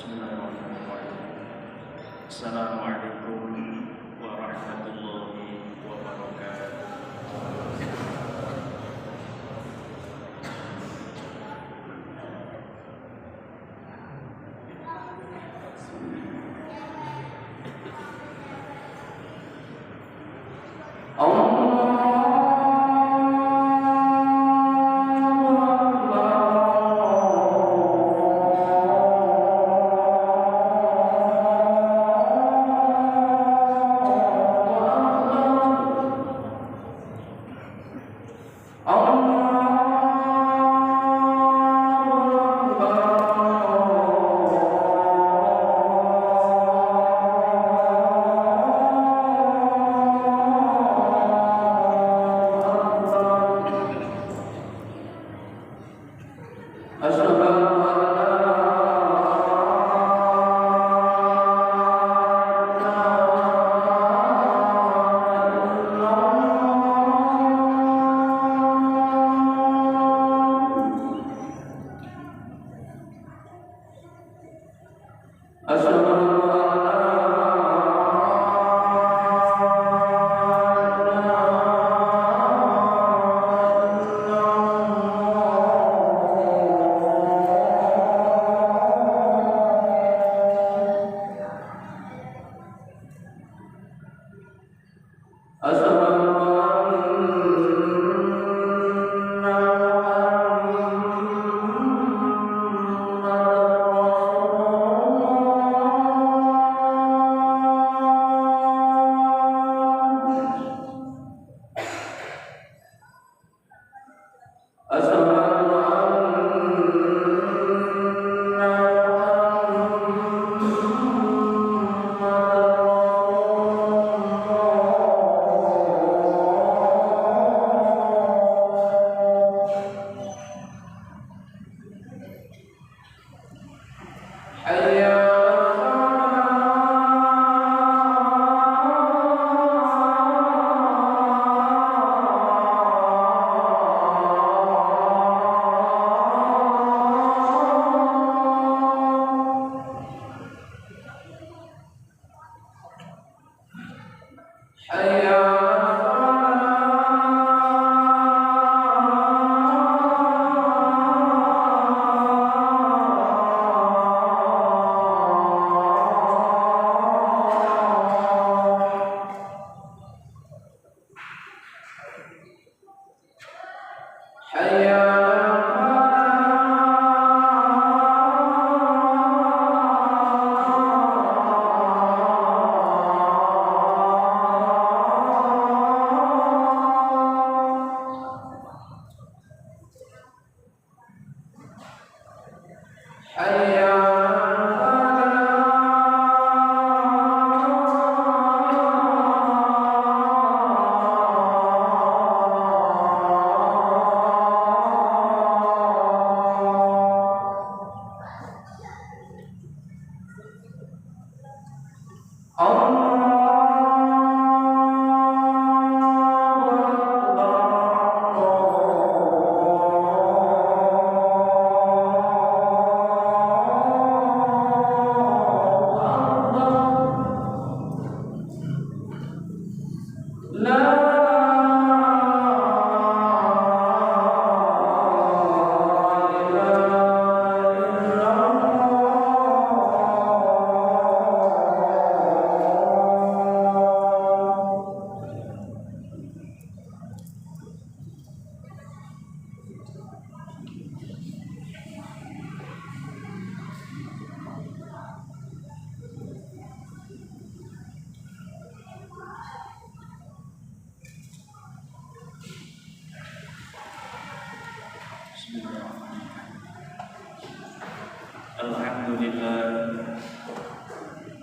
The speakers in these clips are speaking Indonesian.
Bismillahirrahmanirrahim. Assalamualaikum warahmatullahi wabarakatuh.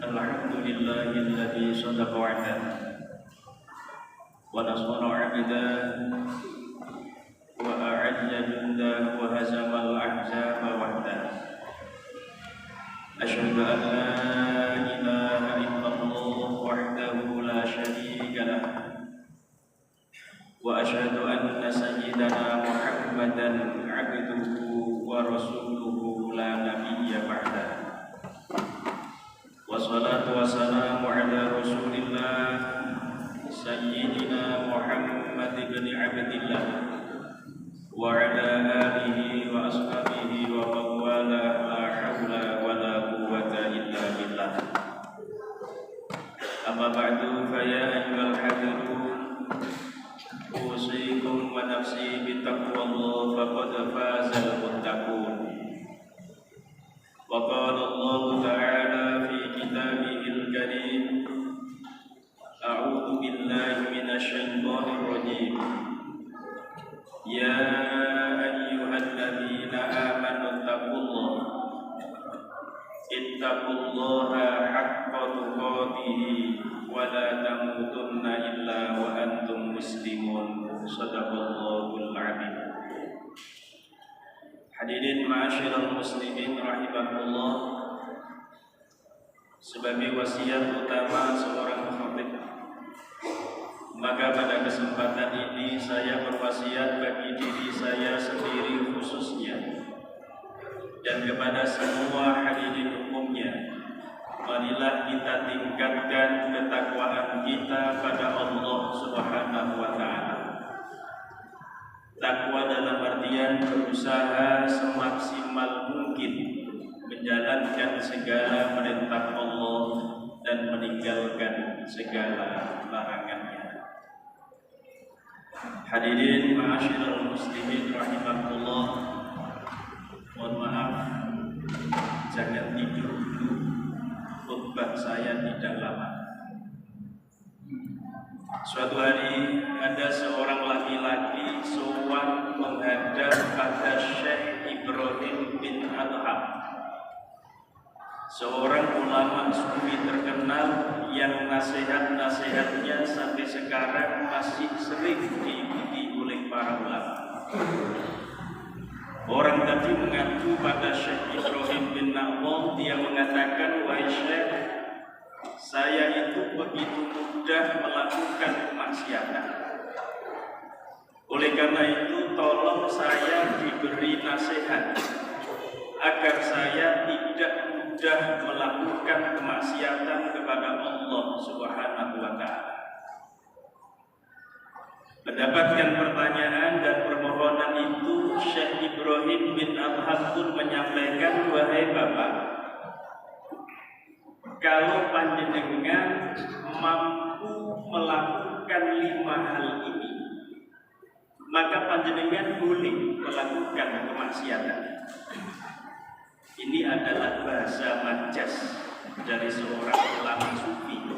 Alhamdulillahilladzi shadaqa wa'ada wa nasara 'abda wa a'adda junda wa hazama al-ahzaba wahda. Asyhadu an la ilaha illallah wahdahu la syarika lah wa asyhadu anna sayyidana Muhammadan 'abduhu wa rasuluhu la nabiyya ba'da. Wassalatu wassalamu ala Rasulillah Sayyidina Muhammad ibn Abdillah wa ala alihi wa ashabihi wa mawala la hawla wa la quwwata illa billah. Amma ba'du fa ya ayyuhal hadirun usikum wa nafsi bi taqwallah faqad fazal muttaqun. Wa qala Allah ta'ala fi kitabihil karim a'udzu billahi minasy syaithanir rajim. Ya ayyuhalladzina amanu ittaqullaha haqqa tuqatih wa la tamutunna illa wa antum muslimun. Shadaqallahul adzim. Hadirin ma'asyiral muslimin rahimakumullah, sebagai wasiat utama seorang khatib, maka pada kesempatan ini saya berwasiat bagi diri saya sendiri khususnya dan kepada semua hadirin umumnya, marilah kita tingkatkan ketakwaan kita pada Allah Subhanahu wa taala. Takwa dalam artian berusaha semaksimal mungkin menjalankan segala perintah Allah dan meninggalkan segala larangannya. Hadirin ma'asyiral muslimin rahimakumullah, mohon maaf jangan tidur dulu, khutbah saya tidak lama. Suatu hari ada seorang laki-laki sowan menghadap pada Syekh Ibrahim bin Adham, seorang ulama sufi terkenal yang nasihat-nasihatnya sampai sekarang masih sering diikuti oleh para ulama. Orang tadi mengaku pada Syekh Ibrahim bin Adham, dia mengatakan, wahai Syekh, saya itu begitu mudah melakukan kemaksiatan. Oleh karena itu, tolong saya diberi nasihat agar saya tidak mudah melakukan kemaksiatan kepada Allah Subhanahu wa taala. Mendapatkan pertanyaan dan permohonan itu, Syekh Ibrahim bin Adham pun menyampaikan, wahai Bapak, kalau panjenengan mampu melakukan 5 hal ini, maka panjenengan boleh melakukan kemaksiatan. Ini adalah bahasa majas dari seorang ulama sufi,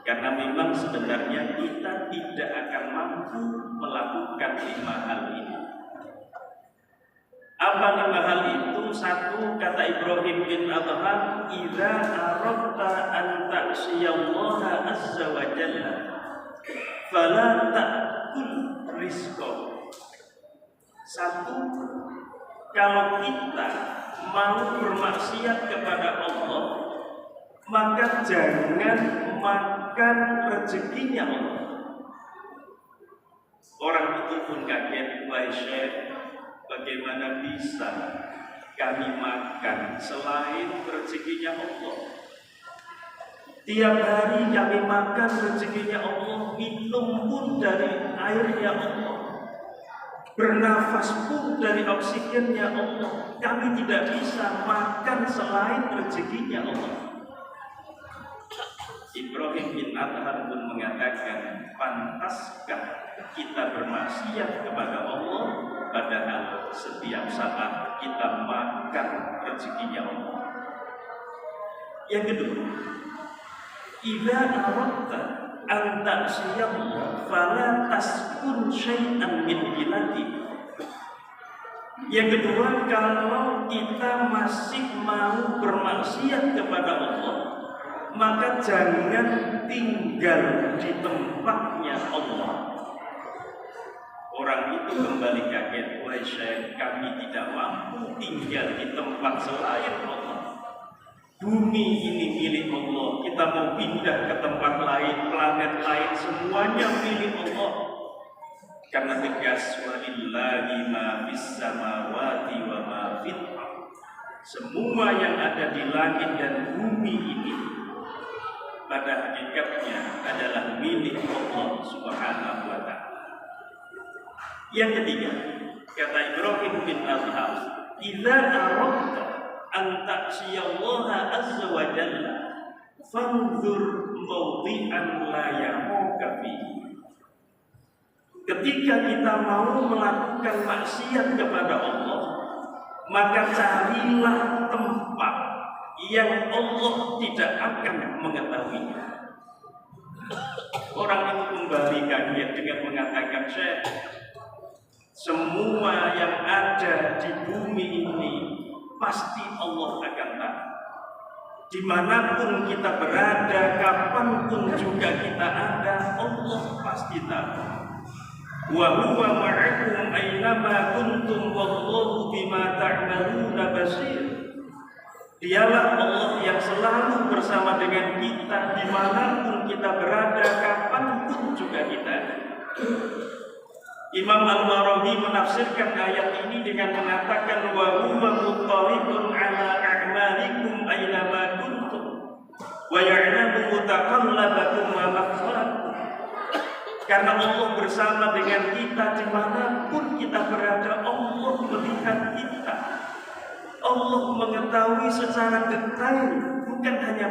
karena memang sebenarnya kita tidak akan mampu melakukan 5 hal ini. Apa 5 hal itu? 1, kata Ibrahim bin Adham, idza aradta an ta'siyallaha azza wa jalla fala ta'kul rizqahu. 1, kalau kita mau bermaksiat kepada Allah, maka jangan makan rezekinya Allah. Orang itu pun kaget, wahai Syekh, bagaimana bisa kami makan selain rezekinya Allah? Tiap hari kami makan rezekinya Allah, minum pun dari airnya Allah, bernafas pun dari oksigennya Allah. Kami tidak bisa makan selain rezekinya Allah. Ibrahim bin Adham pun mengatakan, pantaskah kita bermaksiat kepada Allah padahal setiap saat kita makan rezekinya Allah? Yang kedua, idza aradta an ta'siyallaha fala taskun syai'an min biladi. Yang kedua, kalau kita masih mau bermaksiat kepada Allah, maka jangan tinggal di tempatnya Allah. Orang itu kembali kaget, wahai Syekh, kami tidak mampu tinggal di tempat selain Allah. Bumi ini milik Allah, kita mau pindah ke tempat lain, planet lain, semuanya milik Allah. Karena tegas, walillahi ma fis samawati wa ma fil ardh. semua yang ada di langit dan bumi ini pada hakikatnya adalah milik Allah Subhanahu wa Ta'ala. Yang ketiga, kata Ibrahim bin Adham, "Idza aradta an ta'siyallaha azza wa jalla fanzur mawdi'an la yamuka fihi." Ketika kita mau melakukan maksiat kepada Allah, maka carilah tempat yang Allah tidak akan mengetahuinya. Orang itu kembali kaget dengan mengatakan, "Syekh, semua yang ada di bumi ini pasti Allah akan tahu. Dimanapun kita berada, kapanpun juga kita ada, Allah pasti tahu. Wa huwa ma'akum aynama kuntum wallahu bima ta'maluna basir." Dialah Allah yang selalu bersama dengan kita dimanapun kita berada, kapanpun juga kita. Imam Al-Marawi menafsirkan ayat ini dengan mengatakan, wa huwa muttaliqun ala a'malikum aynama kuntum wa ya'lamu mutaqallabakum wa mathwaakum. Karena Allah bersama dengan kita dimanapun kita berada, Allah melihat kita. Allah mengetahui secara detail, bukan hanya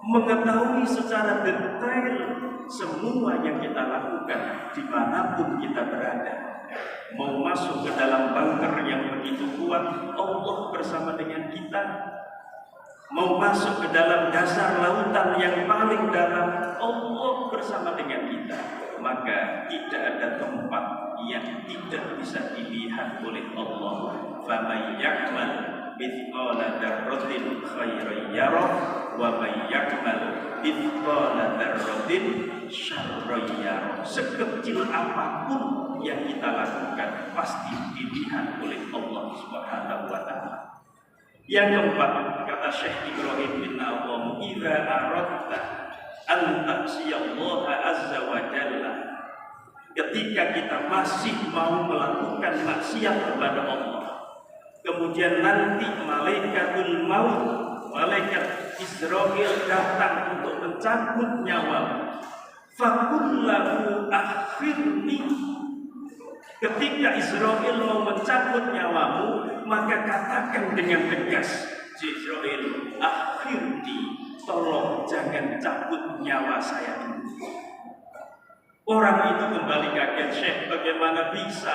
mengetahui secara detail semua yang kita lakukan dimanapun kita berada. Mau masuk ke dalam bunker yang begitu kuat, Allah bersama dengan kita. Mau masuk ke dalam dasar lautan yang paling dalam, Allah bersama dengan kita. Maka tidak ada tempat yang tidak bisa dilihat oleh Allah. Faman ya'mal mithqala dzarratin khairan yarah wa man ya'mal mithqala dzarratin syarran yarah. Sekecil apapun yang kita lakukan pasti dilihat oleh Allah Subhanahu wa Ta'ala. Yang keempat, kata Syekh Ibrahim bin Adham, "Idza aradta an ta'siyallaha azza wa jalla." Ketika kita masih mau melakukan maksiat kepada Allah, kemudian nanti malaikatul maut, malaikat Israil datang untuk mencabut nyawa, faqul lahu akhirni. Ketika Israil mau mencabut nyawamu, maka katakan dengan tegas, Israil, akhirni, tolong jangan cabut nyawa saya dulu. Orang itu kembali kaget, "Syekh, bagaimana bisa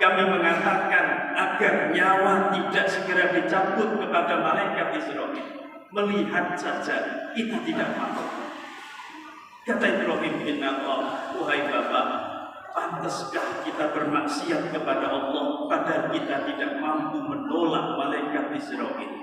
kami mengatakan agar nyawa tidak segera dicabut kepada malaikat Israil? Melihat saja kita tidak mampu." Kata Ibrahim bin Adham, "Wahai Bapak, pantaskah kita bermaksiat kepada Allah padahal kita tidak mampu menolak malaikat Israil?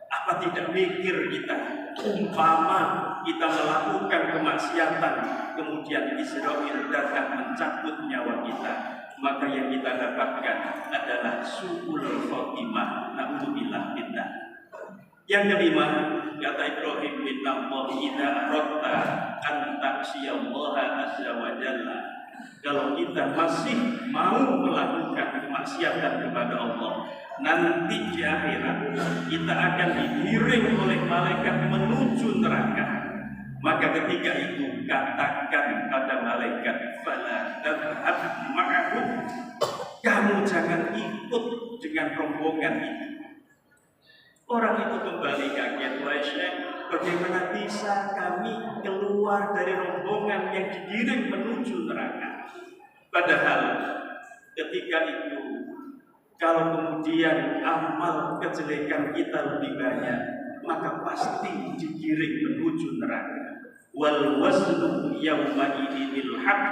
Apa tidak mikir kita, umpama kita melakukan kemaksiatan, kemudian Israil datang mencabut nyawa kita, maka yang kita dapatkan adalah su'ul khotimah, na'udzubillah billah." Yang kelima, kata Ibrahim bin Adham, "Idza aradta an ta'siyallaha azza wa jalla." Kalau kita masih mau melakukan kemaksiatan kepada Allah, nanti di akhirat kita akan digiring oleh malaikat menuju neraka. Maka ketika itu katakan pada malaikat, "Fala tadhhab ma'ahum." Kamu jangan ikut dengan rombongan itu. Orang itu kembali kaget, "Wahai Syekh, bagaimana bisa kami keluar dari rombongan yang digiring menuju neraka?" Padahal ketika itu, kalau kemudian amal kejelekan kita lebih banyak, maka pasti digiring menuju neraka. Wal waznu yawma idinil haq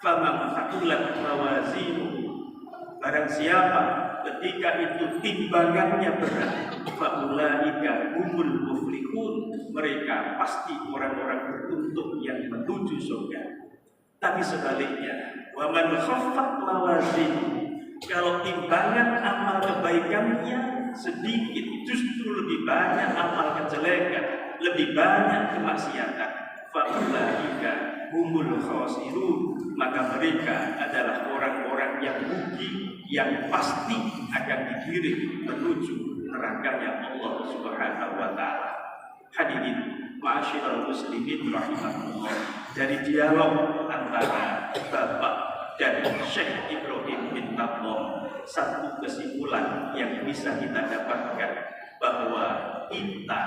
faman thaqulat mawazinuhu. Barang siapa ketika itu timbangannya berat, faulaika humul muflihun, mereka pasti orang-orang beruntung yang menuju surga. Tapi sebaliknya, wa man khaffat mawazinuhu, kalau timbangan amal kebaikannya sedikit, justru lebih banyak amal kejelekan, lebih banyak kemaksiatan, faulaika humul khasirun, maka mereka adalah orang-orang yang rugi, yang pasti akan digiring menuju nerakanya Allah Subhanahu wa taala. Hadirin ma'asyiral muslimin rahimakumullah, dari dialog antara Bapak dan Syekh Ibrahim bin Tablon, satu kesimpulan yang bisa kita dapatkan bahwa kita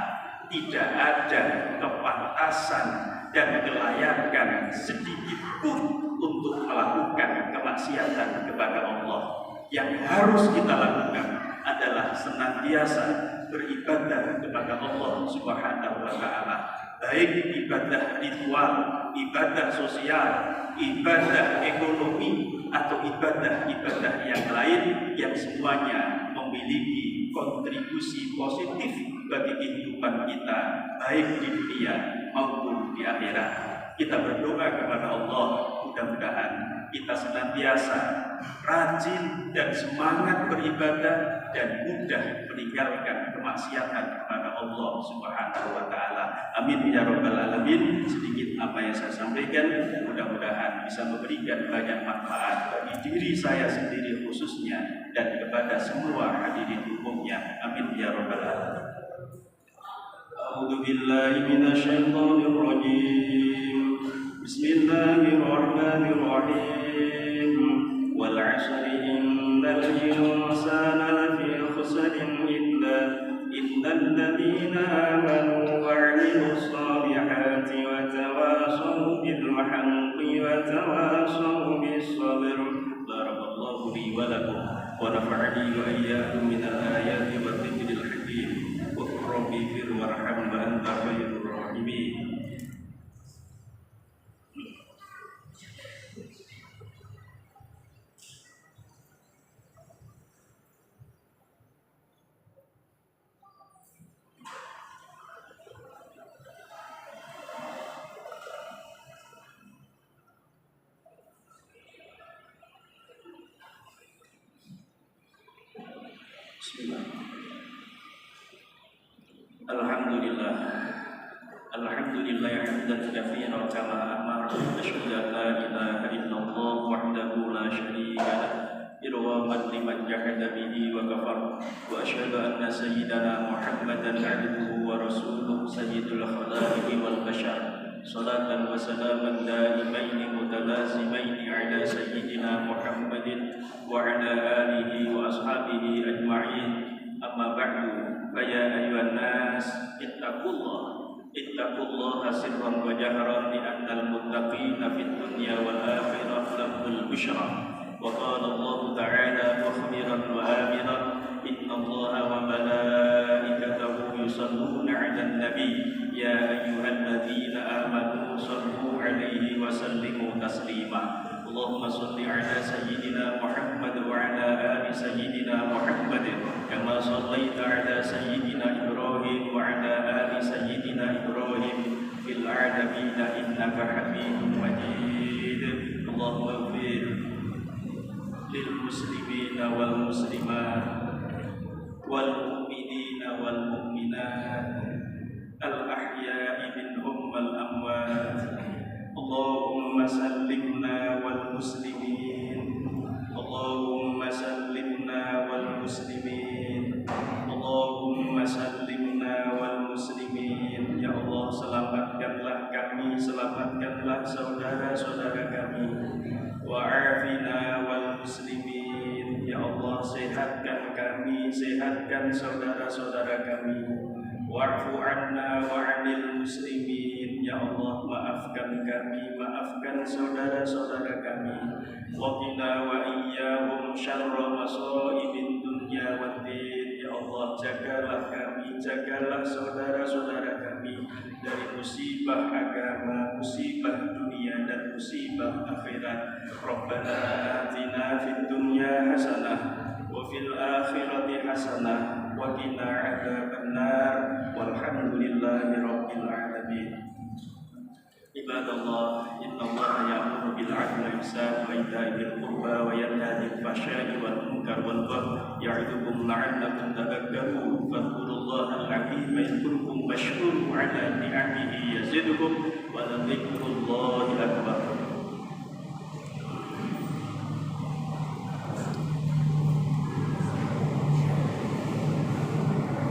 tidak ada kepantasan dan kelayakan sedikit pun untuk melakukan kemaksiatan kepada Allah. Yang harus kita lakukan adalah senantiasa beribadah kepada Allah Subhanahu wa taala, baik ibadah ritual, ibadah sosial, ibadah ekonomi, atau ibadah-ibadah yang lain yang semuanya memiliki kontribusi positif bagi kehidupan kita, baik di dunia maupun di akhirat. Kita berdoa kepada Allah, mudah-mudahan kita senantiasa rajin dan semangat beribadah dan mudah meninggalkan kemaksiatan kepada Allah Subhanahu wa taala. Amin ya rabbal alamin. Sedikit apa yang saya sampaikan mudah-mudahan bisa memberikan banyak manfaat bagi diri saya sendiri khususnya dan kepada semua hadirin umumnya. Amin ya rabbal alamin. A'udzu billahi minasyaitonir rajim. Bismillahirrahmanirrahim. Wal 'asri innal insana lafi khusrin illal ladzina amanu wa 'amilus solihati wa tawassaw bil haqqi wa tawassaw bis sabr. Barakallahu li wa lakum wa nafa'ani wa iyyakum minal ayati wa dzikril hakim. Wa rabbi fir warham wa anta khairur rahimin. Alhamdulillah, alhamdulillah hamdan katsiran kama amara, asyhadu an la ilaha illallah wahdahu la syarika lah, irwaman liman jahada bihi wa kafar, wa asyhadu anna sayyidana Muhammadan abduhu wa rasuluhu sayyidul khalaiqi wal bashar. Salatan wa salaman daimaini mutalazimaini ala sayyidina Muhammadin wa ala alihi wa ashabihi ajma'in. Amma ba'du, faya ayyuhan nas ittaqullaha sirran wa jahran li annal muttaqina fid dunya wal akhirah lahumul busyra. Wa qala Allah ta'ala mukhbiran wa amiran, innallaha wa malaikatahu yusalluna 'alan nabi ya ayyuhalladzina amanu sallu 'alaihi wa sallimu taslima. Allahumma salli ala sayyidina Muhammad wa ala ali sayyidina Muhammad kama sallaita ala sayyidina Ibrahim wa ala ali sayyidina Ibrahim fil alamin innaka Hamidum Majid. Allahumma ighfir lil muslimina wal muslimat wal mu'minina wal mu'minat al ahya'i minhum wal amwat. Allahumma sallimna wal muslimin, Allahumma sallimna wal muslimin, Allahumma sallimna wal muslimin. Ya Allah, selamatkanlah kami, selamatkanlah saudara-saudara kami. Wa afina wal muslimin. Ya Allah, sehatkan kami, sehatkan saudara-saudara kami. Wa'fu anna wa 'anil muslimin. Ya Allah, maafkan kami, maafkan saudara-saudara kami. Wa qina wa iyyahum syarra masaibid dunya waddin. Ya Allah, jagalah kami, jagalah saudara-saudara kami dari musibah agama, musibah dunia dan musibah akhirat. Rabbana atina fid dunya hasanah wa fil akhirati hasanah wa qina adzabannar. Walhamdulillahi rabbil alamin. Ibadallah, innallaha ya'muru bil 'adli wal ihsani wa ita'i dzil qurba wa yanha 'anil fahsya'i wal munkar wal baghi ya'idukum la'allakum tadhakkarun. Fadhkurullaha al-'azima yadhkurkum washkuruhu 'ala ni'amihi yazidkum wa la dhikrullahi